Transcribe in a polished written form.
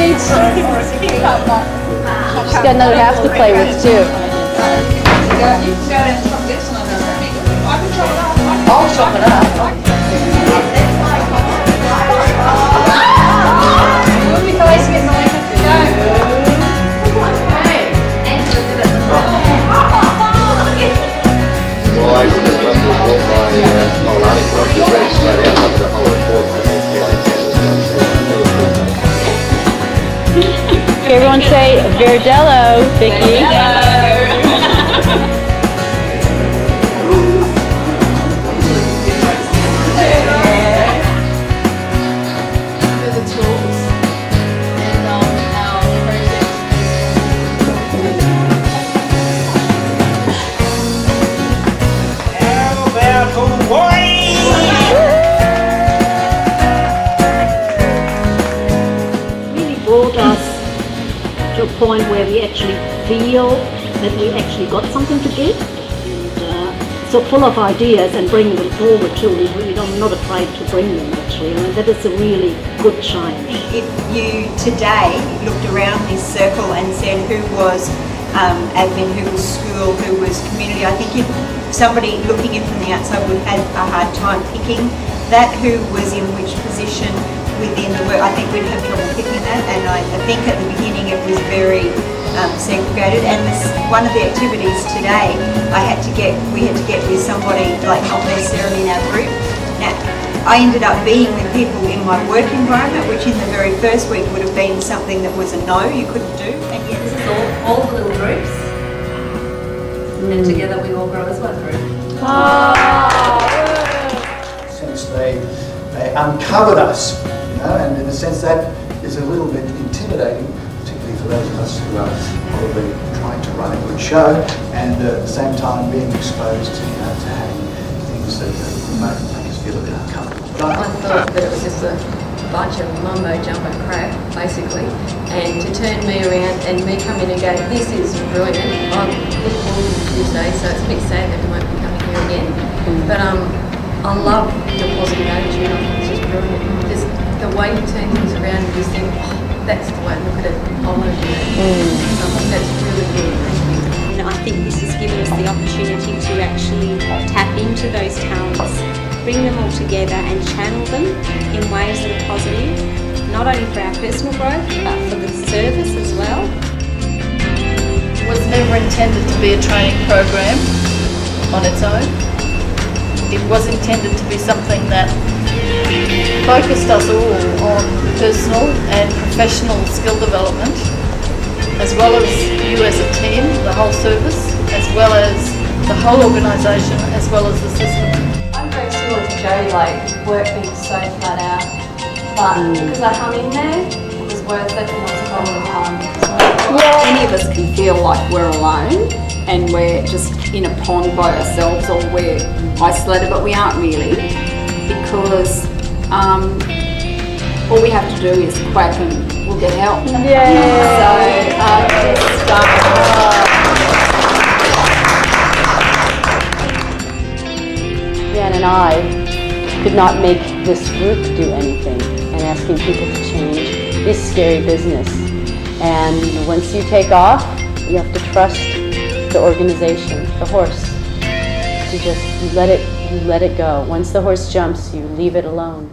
right. She's got another half to play with too. I'll chop it up. Everyone say Verdello, Vicky. Brought us to a point where we actually feel that we actually got something to give. So full of ideas and bringing them forward too. We're not afraid to bring them actually, and that is a really good change. If you today looked around this circle and said who was admin, who was school, who was community, I think if somebody looking in from the outside would have a hard time picking that, who was in which position within the work. I think we'd have trouble picking that, and I think at the beginning it was very segregated. And one of the activities today, we had to get with somebody like not necessarily in our group. Now, I ended up being with people in my work environment, which in the very first week would have been something that was a no, you couldn't do. And yet this is all the little groups, and together we all grow as one group. Since they uncovered us. And in a sense that is a little bit intimidating, particularly for those of us who are probably trying to run a good show and at the same time being exposed to having things that make us feel a bit uncomfortable. I thought that it was just a bunch of mumbo-jumbo crap, basically, and to turn me around and me come in and go, this is brilliant, I look forward to Tuesday, so it's a bit sad that we won't be coming here again. But I love the positive attitude, I think it's just brilliant. Just the way you turn things around and just think, oh, that's the way to look at it, I want to do that. So I think that's really, really great. I think this has given us the opportunity to actually tap into those talents, bring them all together and channel them in ways that are positive, not only for our personal growth, but for the service as well. It was never intended to be a training program on its own. It was intended to be something that focused us all on personal and professional skill development, as well as you as a team, the whole service, as well as the whole organisation, as well as the system. I'm very similar to Jodie, like work being so flat out, but because I hung in there, it was worth it and that's a whole lot of fun. Any of us can feel like we're alone and we're just in a pond by ourselves or we're isolated, but we aren't really, because all we have to do is quack and we'll get help. Jan and I could not make this group do anything, and asking people to change is scary business. And once you take off, you have to trust the organization, the horse, to just let it go. Once the horse jumps, you leave it alone.